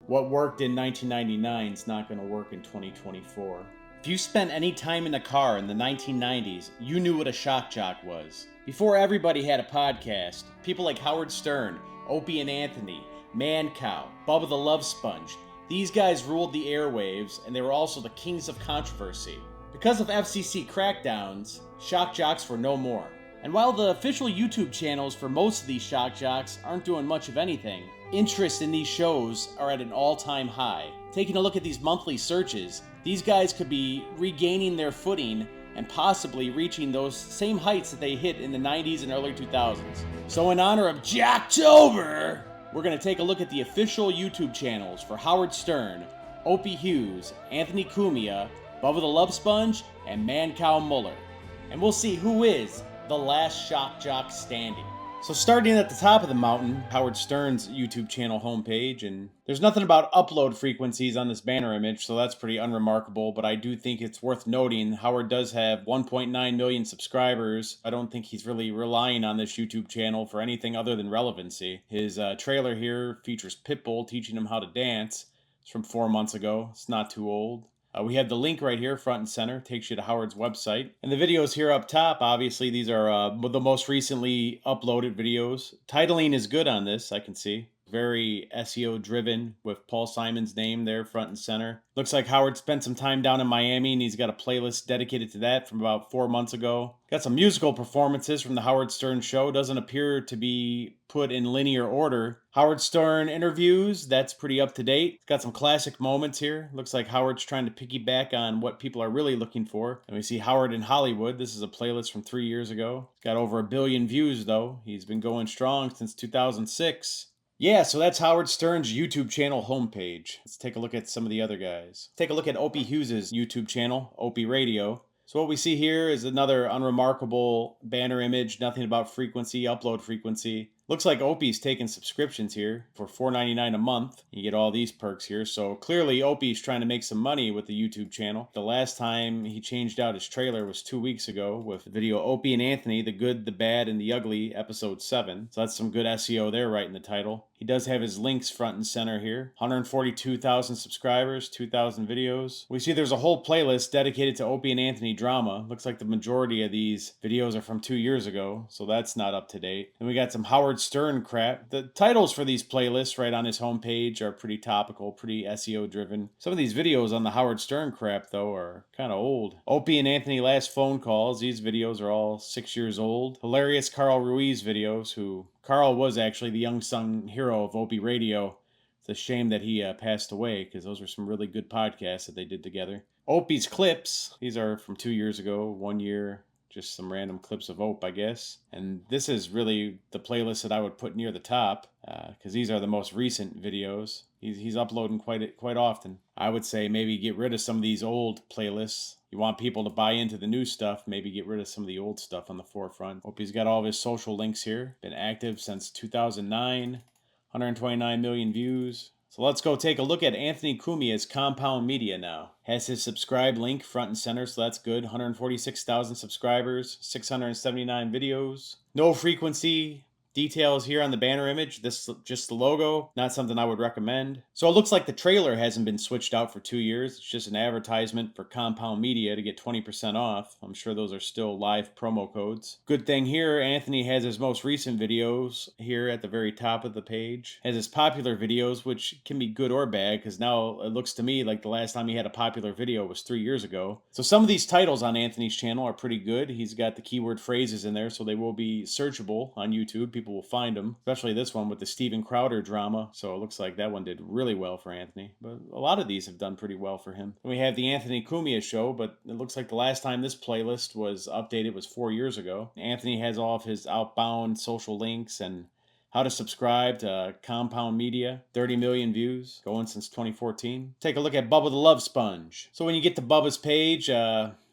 What worked in 1999 is not going to work in 2024. If you spent any time in a car in the 1990s, you knew what a shock jock was. Before everybody had a podcast, people like Howard Stern, Opie and Anthony, Mancow, Bubba the Love Sponge, these guys ruled the airwaves, and they were also the kings of controversy. Because of FCC crackdowns, shock jocks were no more. And while the official YouTube channels for most of these shock jocks aren't doing much of anything, interest in these shows are at an all-time high. Taking a look at these monthly searches, these guys could be regaining their footing and possibly reaching those same heights that they hit in the 90s and early 2000s. So in honor of Jocktober, we're going to take a look at the official YouTube channels for Howard Stern, Opie Hughes, Anthony Cumia, Bubba the Love Sponge, and Mancow Muller. And we'll see who is the last shock jock standing. So starting at the top of the mountain, Howard Stern's YouTube channel homepage, and there's nothing about upload frequencies on this banner image, so that's pretty unremarkable, but I do think it's worth noting Howard does have 1.9 million subscribers. I don't think he's really relying on this YouTube channel for anything other than relevancy. His trailer here features Pitbull teaching him how to dance. It's from 4 months ago. It's not too old. We have the link right here, front and center, takes you to Howard's website. And the videos here up top, obviously, these are the most recently uploaded videos. Titling is good on this, I can see. Very SEO driven with Paul Simon's name there, front and center. Looks like Howard spent some time down in Miami and he's got a playlist dedicated to that from about 4 months ago. Got some musical performances from the Howard Stern show. Doesn't appear to be put in linear order. Howard Stern interviews, that's pretty up to date. Got some classic moments here. Looks like Howard's trying to piggyback on what people are really looking for. And we see Howard in Hollywood. This is a playlist from 3 years ago. Got over 1 billion views though. He's been going strong since 2006. Yeah, so that's Howard Stern's YouTube channel homepage. Let's take a look at some of the other guys. Take a look at Opie Hughes' YouTube channel, Opie Radio. So what we see here is another unremarkable banner image, nothing about frequency, upload frequency. Looks like Opie's taking subscriptions here for $4.99 a month. You get all these perks here. So clearly Opie's trying to make some money with the YouTube channel. The last time he changed out his trailer was 2 weeks ago with the video Opie and Anthony, The Good, the Bad, and the Ugly, episode 7. So that's some good SEO there right in the title. He does have his links front and center here. 142,000 subscribers, 2,000 videos. We see there's a whole playlist dedicated to Opie and Anthony drama. Looks like the majority of these videos are from 2 years ago, so that's not up to date. And we got some Howard Stern crap. The titles for these playlists right on his homepage are pretty topical, pretty SEO driven. Some of these videos on the Howard Stern crap, though, are kind of old. Opie and Anthony last phone calls. These videos are all 6 years old. Hilarious Carl Ruiz videos, who Carl was actually the unsung hero of Opie Radio. It's a shame that he passed away, because those were some really good podcasts that they did together. Opie's clips. These are from 2 years ago, 1 year. Just some random clips of Ope, I guess. And this is really the playlist that I would put near the top, because these are the most recent videos. He's uploading quite often. I would say maybe get rid of some of these old playlists. You want people to buy into the new stuff, maybe get rid of some of the old stuff on the forefront. Opie's got all of his social links here. Been active since 2009, 129 million views. So let's go take a look at Anthony Cumia's Compound Media now. Has his subscribe link front and center, so that's good. 146,000 subscribers, 679 videos. No frequency details here on the banner image. This just the logo, not something I would recommend. So it looks like the trailer hasn't been switched out for 2 years. It's just an advertisement for Compound Media to get 20% off. I'm sure those are still live promo codes. Good thing here, Anthony has his most recent videos here at the very top of the page. Has his popular videos, which can be good or bad, because now it looks to me like the last time he had a popular video was 3 years ago. So some of these titles on Anthony's channel are pretty good. He's got the keyword phrases in there, so they will be searchable on YouTube. People will find them, especially this one with the Steven Crowder drama. So it looks like that one did really well for Anthony, but a lot of these have done pretty well for him. And we have the Anthony Cumia show, but it looks like the last time this playlist was updated was 4 years ago. Anthony has all of his outbound social links and how to subscribe to Compound Media. 30 million views, going since 2014. Take a look at Bubba the Love Sponge. So when you get to Bubba's page,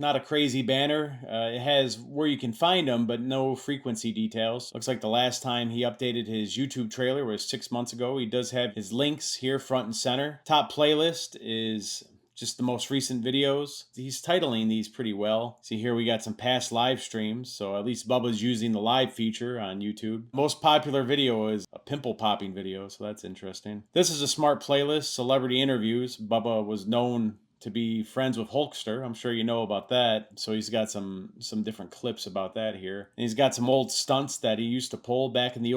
not a crazy banner. It has where you can find him, but no frequency details. Looks like the last time he updated his YouTube trailer was 6 months ago. He does have his links here front and center. Top playlist is just the most recent videos. He's titling these pretty well. See here we got some past live streams, so at least Bubba's using the live feature on YouTube. Most popular video is a pimple popping video, so that's interesting. This is a smart playlist, celebrity interviews. Bubba was known to be friends with Hulkster. I'm sure you know about that. So he's got some different clips about that here. And he's got some old stunts that he used to pull back in the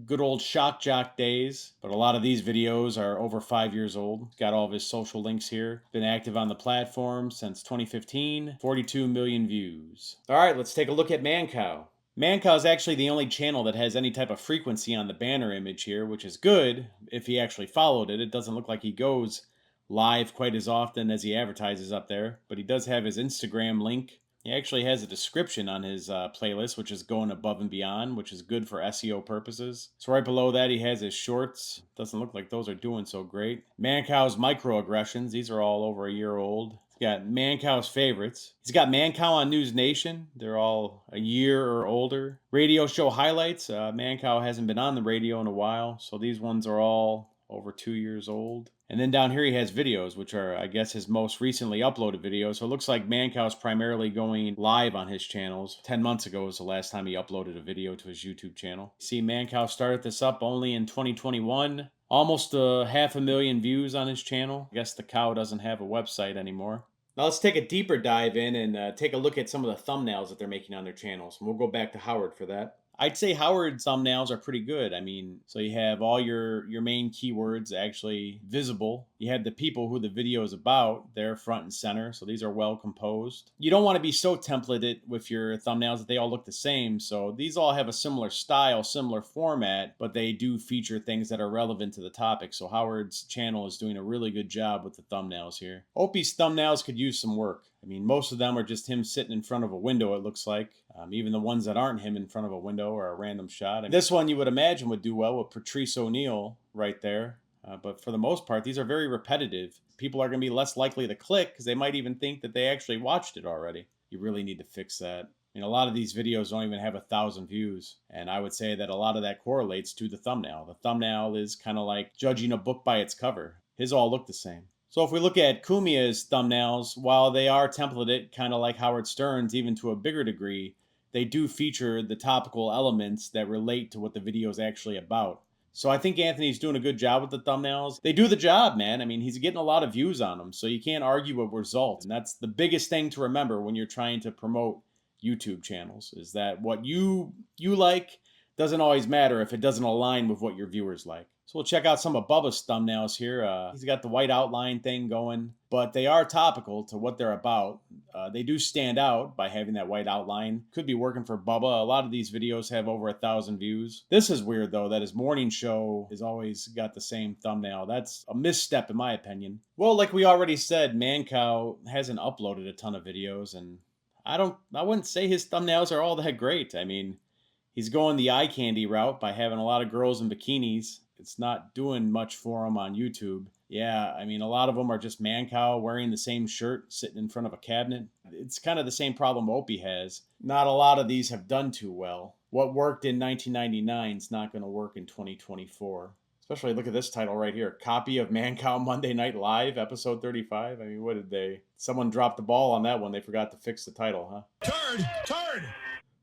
good old Shock Jock days. But a lot of these videos are over 5 years old. Got all of his social links here. Been active on the platform since 2015. 42 million views. All right, let's take a look at Mancow. Mancow is actually the only channel that has any type of frequency on the banner image here, which is good if he actually followed it. It doesn't look like he goes live quite as often as he advertises up there, but he does have his Instagram link. He actually has a description on his playlist, which is going above and beyond, which is good for SEO purposes. So right below that, he has his shorts. Doesn't look like those are doing so great. Mancow's microaggressions. These are all over a year old. He's got Mancow's favorites. He's got Mancow on News Nation. They're all a year or older. Radio show highlights. Mancow hasn't been on the radio in a while, so these ones are all over 2 years old. And then down here he has videos, which are, I guess, his most recently uploaded videos. So it looks like Mancow's primarily going live on his channels. 10 months ago was the last time he uploaded a video to his YouTube channel. See, Mancow started this up only in 2021. Almost 500,000 views on his channel. I guess the cow doesn't have a website anymore. Now let's take a deeper dive in and take a look at some of the thumbnails that they're making on their channels. And we'll go back to Howard for that. I'd say Howard's thumbnails are pretty good. I mean, so you have all your main keywords actually visible. You have the people who the video is about. They're front and center, so these are well composed. You don't want to be so templated with your thumbnails that they all look the same. So these all have a similar style, similar format, but they do feature things that are relevant to the topic. So Howard's channel is doing a really good job with the thumbnails here. Opie's thumbnails could use some work. I mean, most of them are just him sitting in front of a window, it looks like. Even the ones that aren't him in front of a window or a random shot. I mean, this one you would imagine would do well with Patrice O'Neal right there. But for the most part, these are very repetitive. People are going to be less likely to click because they might even think that they actually watched it already. You really need to fix that. I mean, a lot of these videos don't even have 1,000 views. And I would say that a lot of that correlates to the thumbnail. The thumbnail is kind of like judging a book by its cover. His all look the same. So if we look at Cumia's thumbnails, while they are templated, kind of like Howard Stern's, even to a bigger degree, they do feature the topical elements that relate to what the video is actually about. So I think Anthony's doing a good job with the thumbnails. They do the job, man. I mean, he's getting a lot of views on them, so you can't argue with results. And that's the biggest thing to remember when you're trying to promote YouTube channels, is that what you like doesn't always matter if it doesn't align with what your viewers like. So we'll check out some of Bubba's thumbnails here. He's got the white outline thing going, but they are topical to what they're about. They do stand out by having that white outline. Could be working for Bubba. A lot of these videos have over 1,000 views. This is weird, though, that his morning show has always got the same thumbnail. That's a misstep, in my opinion. Well, like we already said, Mancow hasn't uploaded a ton of videos, and I wouldn't say his thumbnails are all that great. I mean, he's going the eye candy route by having a lot of girls in bikinis. It's not doing much for him on YouTube. Yeah, I mean, a lot of them are just Mancow wearing the same shirt, sitting in front of a cabinet. It's kind of the same problem Opie has. Not a lot of these have done too well. What worked in 1999 is not going to work in 2024. Especially look at this title right here. Copy of Mancow Monday Night Live, episode 35. I mean, what did they... Someone dropped the ball on that one. They forgot to fix the title, huh? Turd!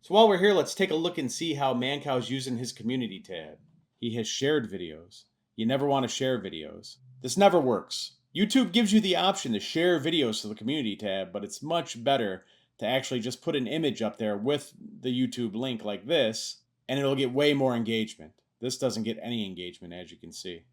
So while we're here, let's take a look and see how Mancow's using his community tab. He has shared videos. You never want to share videos. This never works. YouTube gives you the option to share videos to the community tab, but it's much better to actually just put an image up there with the YouTube link like this, and it'll get way more engagement. This doesn't get any engagement, as you can see.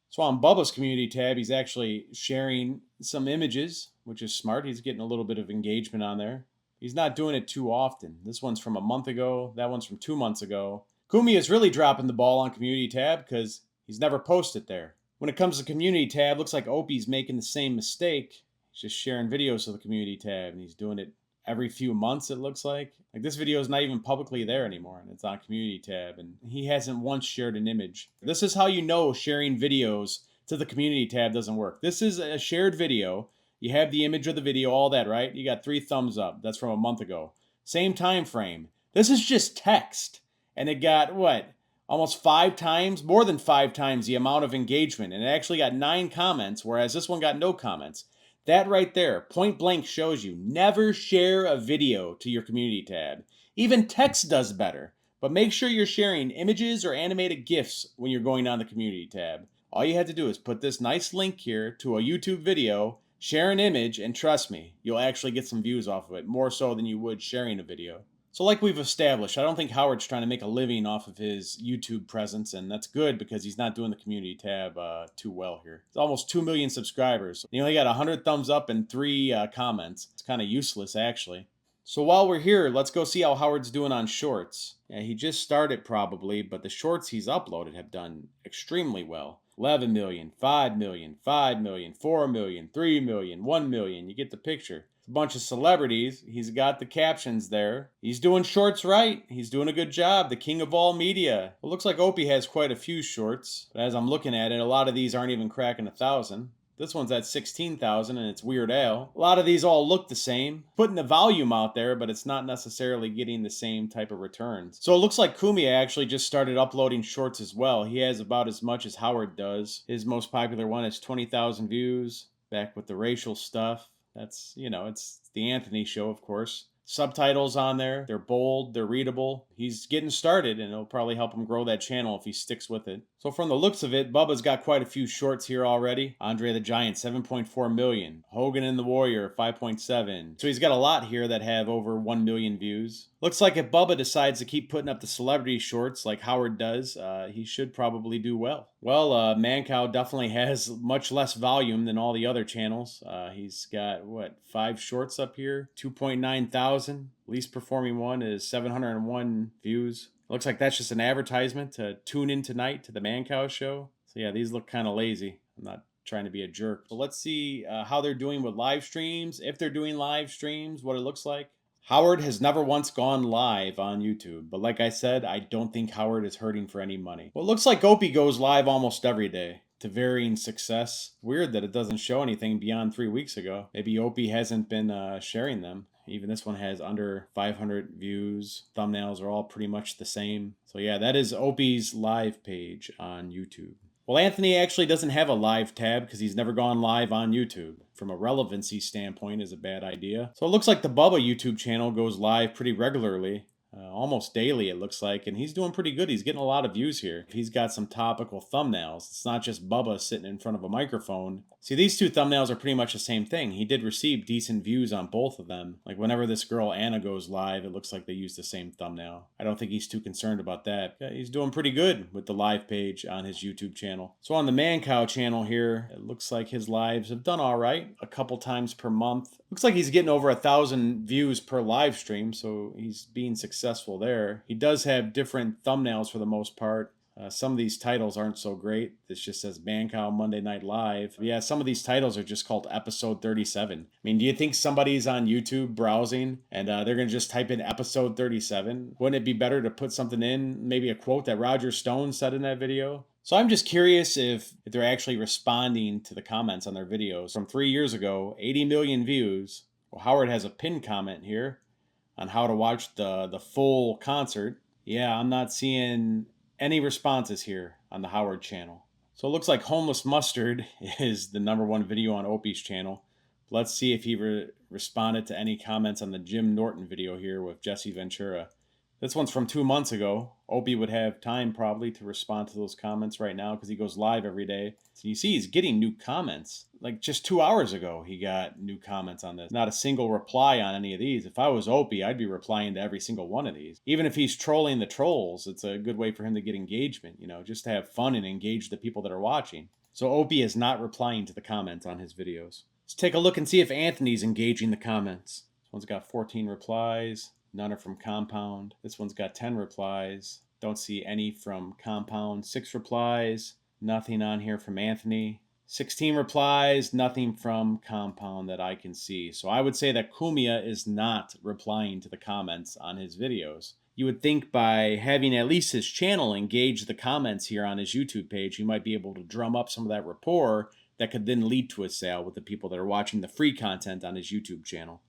So on Bubba's community tab, he's actually sharing some images, which is smart. He's getting a little bit of engagement on there. He's not doing it too often. This one's from a month ago. That one's from 2 months ago. Cumia is really dropping the ball on community tab because he's never posted there. When it comes to community tab, looks like Opie's making the same mistake. He's just sharing videos to the community tab, and he's doing it every few months, it looks like. Like, this video is not even publicly there anymore, and it's on community tab, and he hasn't once shared an image. This is how you know sharing videos to the community tab doesn't work. This is a shared video. You have the image of the video, all that, right? You got 3 thumbs up. That's from a month ago. Same time frame. This is just text. And it got, what, almost 5 times, more than 5 times the amount of engagement. And it actually got 9 comments, whereas this one got no comments. That right there, point blank, shows you never share a video to your community tab. Even text does better, but make sure you're sharing images or animated GIFs when you're going down the community tab. All you had to do is put this nice link here to a YouTube video, share an image, and trust me, you'll actually get some views off of it, more so than you would sharing a video. So like we've established, I don't think Howard's trying to make a living off of his YouTube presence, and that's good because he's not doing the community tab too well here. It's almost 2 million subscribers. He only got 100 thumbs up and 3 comments. It's kind of useless, actually. So while we're here, let's go see how Howard's doing on shorts. Yeah, he just started probably, but the shorts he's uploaded have done extremely well. 11 million, 5 million, 5 million, 4 million, 3 million, 1 million. You get the picture. It's a bunch of celebrities. He's got the captions there. He's doing shorts right. He's doing a good job. The king of all media. It looks like Opie has quite a few shorts. But as I'm looking at it, a lot of these aren't even cracking 1,000. This one's at 16,000 and it's Weird Al. A lot of these all look the same. Putting the volume out there, but it's not necessarily getting the same type of returns. So it looks like Cumia actually just started uploading shorts as well. He has about as much as Howard does. His most popular one is 20,000 views. Back with the racial stuff. That's, you know, it's the Anthony show, of course. Subtitles on there. They're bold. They're readable. He's getting started, and it'll probably help him grow that channel if he sticks with it. So from the looks of it, Bubba's got quite a few shorts here already. Andre the Giant, 7.4 million. Hogan and the Warrior, 5.7. So he's got a lot here that have over 1 million views. Looks like if Bubba decides to keep putting up the celebrity shorts like Howard does, he should probably do well. Well, Mancow definitely has much less volume than all the other channels. He's got, what, 5 shorts up here? 2.9 thousand. Least performing one is 701 views. Looks like that's just an advertisement to tune in tonight to the Mancow show. So yeah, these look kind of lazy. I'm not trying to be a jerk. So let's see how they're doing with live streams. If they're doing live streams, what it looks like. Howard has never once gone live on YouTube, but like I said, I don't think Howard is hurting for any money. Well, it looks like Opie goes live almost every day, to varying success. Weird that it doesn't show anything beyond 3 weeks ago. Maybe Opie hasn't been sharing them. Even this one has under 500 views. Thumbnails are all pretty much the same. So yeah, that is Opie's live page on YouTube. Well, Anthony actually doesn't have a live tab because he's never gone live on YouTube. From a relevancy standpoint is a bad idea. So it looks like the Bubba YouTube channel goes live pretty regularly. Almost daily it looks like, and he's doing pretty good. He's getting a lot of views here. He's got some topical thumbnails. It's not just Bubba sitting in front of a microphone. See, these two thumbnails are pretty much the same thing. He did receive decent views on both of them. Like whenever this girl Anna goes live, it looks like they use the same thumbnail. I don't think he's too concerned about that. Yeah, he's doing pretty good with the live page on his YouTube channel. So on the Mancow channel here, it looks like his lives have done all right, a couple times per month. Looks like he's getting over 1,000 views per live stream, so he's being successful there. He does have different thumbnails for the most part. Some of these titles aren't so great. This just says Mancow Monday Night Live. But yeah, some of these titles are just called episode 37. I mean, do you think somebody's on YouTube browsing and they're going to just type in episode 37? Wouldn't it be better to put something in, maybe a quote that Roger Stone said in that video? So I'm just curious if they're actually responding to the comments on their videos. From 3 years ago, 80 million views. Well, Howard has a pinned comment here on how to watch the full concert. Yeah, I'm not seeing any responses here on the Howard channel. So it looks like Homeless Mustard is the #1 video on Opie's channel. Let's see if he responded to any comments on the Jim Norton video here with Jesse Ventura. This one's from 2 months ago. Opie would have time probably to respond to those comments right now because he goes live every day. So you see he's getting new comments. Like just 2 hours ago, he got new comments on this. Not a single reply on any of these. If I was Opie, I'd be replying to every single one of these. Even if he's trolling the trolls, it's a good way for him to get engagement, you know, just to have fun and engage the people that are watching. So Opie is not replying to the comments on his videos. Let's take a look and see if Anthony's engaging the comments. This one's got 14 replies. None are from Compound. This one's got 10 replies. Don't see any from Compound. 6 replies. Nothing on here from Anthony. 16 replies. Nothing from Compound that I can see. So I would say that Cumia is not replying to the comments on his videos. You would think by having at least his channel engage the comments here on his YouTube page, he might be able to drum up some of that rapport that could then lead to a sale with the people that are watching the free content on his YouTube channel.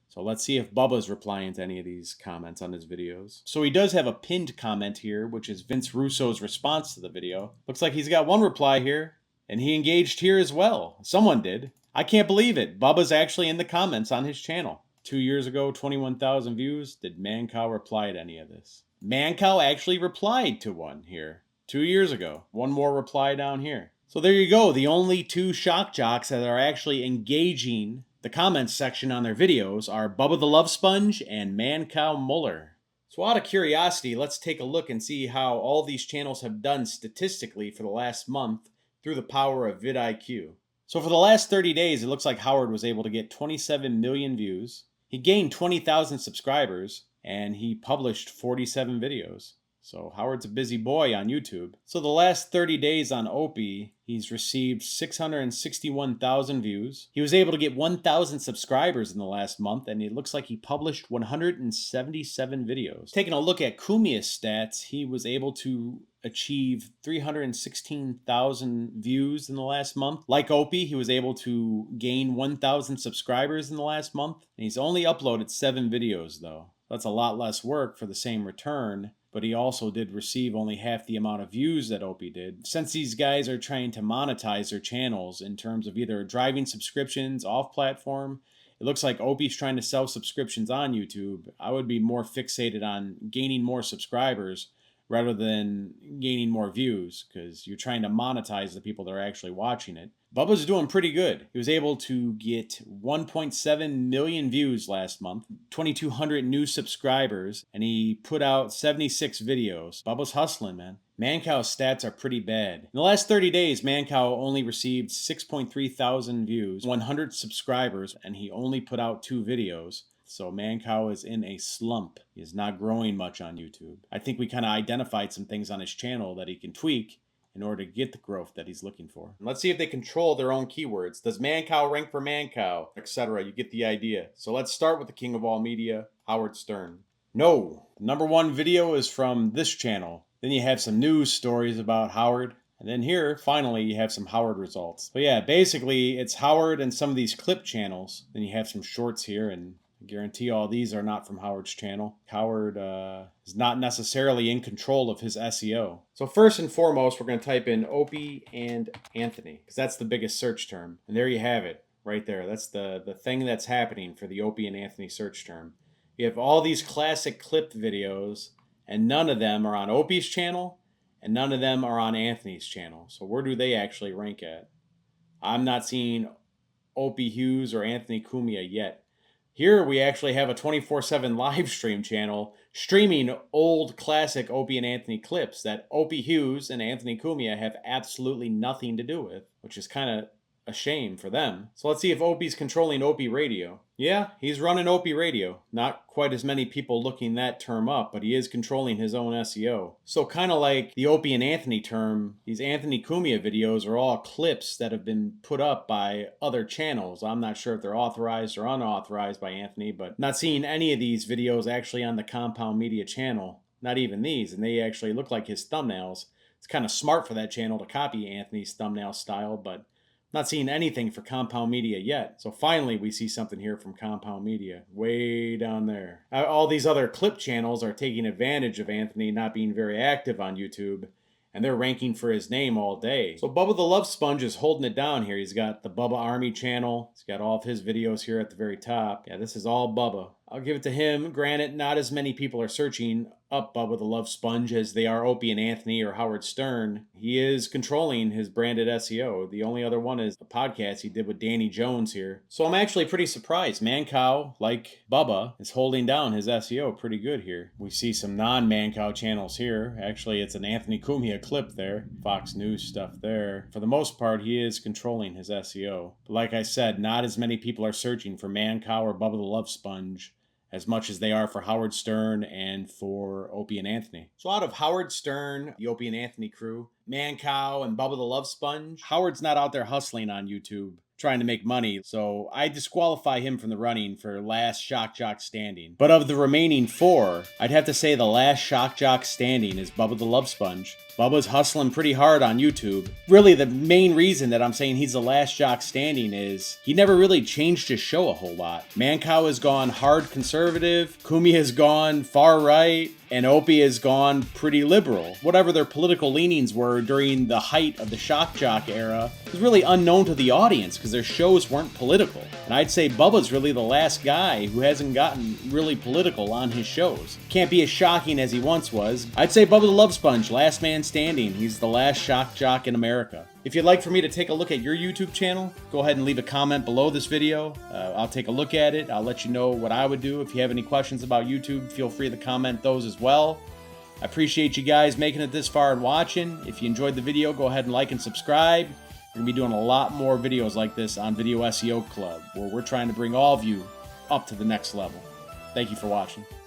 So let's see if Bubba's replying to any of these comments on his videos. So he does have a pinned comment here, which is Vince Russo's response to the video. Looks like he's got one reply here, and he engaged here as well. Someone did. I can't believe it. Bubba's actually in the comments on his channel. 2 years ago, 21,000 views. Did Mancow reply to any of this? Mancow actually replied to one here 2 years ago. One more reply down here. So there you go. The only two shock jocks that are actually engaging the comments section on their videos are Bubba the Love Sponge and Mancow Muller. So out of curiosity, let's take a look and see how all these channels have done statistically for the last month through the power of vidIQ. So for the last 30 days, it looks like Howard was able to get 27 million views. He gained 20,000 subscribers, and he published 47 videos. So Howard's a busy boy on YouTube. So the last 30 days on Opie, he's received 661,000 views. He was able to get 1,000 subscribers in the last month, and it looks like he published 177 videos. Taking a look at Cumia's stats, he was able to achieve 316,000 views in the last month. Like Opie, he was able to gain 1,000 subscribers in the last month. And he's only uploaded 7 videos though. That's a lot less work for the same return, but he also did receive only half the amount of views that Opie did. Since these guys are trying to monetize their channels in terms of either driving subscriptions off platform, it looks like Opie's trying to sell subscriptions on YouTube. I would be more fixated on gaining more subscribers rather than gaining more views, because you're trying to monetize the people that are actually watching it. Bubba's doing pretty good. He was able to get 1.7 million views last month, 2,200 new subscribers, and he put out 76 videos. Bubba's hustling, man. Mancow's stats are pretty bad. In the last 30 days, Mancow only received 6.3 thousand views, 100 subscribers, and he only put out 2 videos. So Mancow is in a slump. He is not growing much on YouTube. I think we kind of identified some things on his channel that he can tweak in order to get the growth that he's looking for. Let's see if they control their own keywords. Does Mancow rank for Mancow, etc.? You get the idea. So let's start with the king of all media, Howard Stern. No. The #1 video is from this channel. Then you have some news stories about Howard. And then here, finally, you have some Howard results. But yeah, basically, it's Howard and some of these clip channels. Then you have some shorts here, and I guarantee all these are not from Howard's channel. Howard is not necessarily in control of his SEO. So first and foremost, we're going to type in Opie and Anthony, because that's the biggest search term. And there you have it, right there. That's the thing that's happening for the Opie and Anthony search term. You have all these classic clipped videos, and none of them are on Opie's channel, and none of them are on Anthony's channel. So where do they actually rank at? I'm not seeing Opie Hughes or Anthony Cumia yet. Here we actually have a 24/7 live stream channel streaming old classic Opie and Anthony clips that Opie Hughes and Anthony Cumia have absolutely nothing to do with, which is kind of a shame for them. So let's see if Opie's controlling Opie Radio. Yeah, he's running Opie Radio. Not quite as many people looking that term up, but he is controlling his own SEO. So kind of like the Opie and Anthony term, these Anthony Cumia videos are all clips that have been put up by other channels. I'm not sure if they're authorized or unauthorized by Anthony, but not seeing any of these videos actually on the Compound Media channel. Not even these, and they actually look like his thumbnails. It's kind of smart for that channel to copy Anthony's thumbnail style, but not seeing anything for Compound Media yet. So finally we see something here from Compound Media, way down there. All these other clip channels are taking advantage of Anthony not being very active on YouTube, and they're ranking for his name all day. So Bubba the Love Sponge is holding it down here. He's got the Bubba Army channel. He's got all of his videos here at the very top. Yeah, this is all Bubba. I'll give it to him. Granted, not as many people are searching up Bubba the Love Sponge as they are Opie and Anthony or Howard Stern. He is controlling his branded SEO. The only other one is a podcast he did with Danny Jones here. So I'm actually pretty surprised. Mancow, like Bubba, is holding down his SEO pretty good here. We see some non-Mancow channels here. Actually, it's an Anthony Cumia clip there. Fox News stuff there. For the most part, he is controlling his SEO. But like I said, not as many people are searching for Mancow or Bubba the Love Sponge as much as they are for Howard Stern and for Opie and Anthony. So out of Howard Stern, the Opie and Anthony crew, Mancow, and Bubba the Love Sponge, Howard's not out there hustling on YouTube trying to make money, so I disqualify him from the running for last shock jock standing. But of the remaining 4, I'd have to say the last shock jock standing is Bubba the Love Sponge. Bubba's hustling pretty hard on YouTube. Really, the main reason that I'm saying he's the last jock standing is he never really changed his show a whole lot. Mancow has gone hard conservative, Cumia has gone far right, and Opie has gone pretty liberal. Whatever their political leanings were during the height of the shock jock era was really unknown to the audience because their shows weren't political. And I'd say Bubba's really the last guy who hasn't gotten really political on his shows. Can't be as shocking as he once was. I'd say Bubba the Love Sponge, last man standing. He's the last shock jock in America. If you'd like for me to take a look at your YouTube channel, go ahead and leave a comment below this video. I'll take a look at it. I'll let you know what I would do. If you have any questions about YouTube, feel free to comment those as well. I appreciate you guys making it this far and watching. If you enjoyed the video, go ahead and like and subscribe. We're going to be doing a lot more videos like this on Video SEO Club, where we're trying to bring all of you up to the next level. Thank you for watching.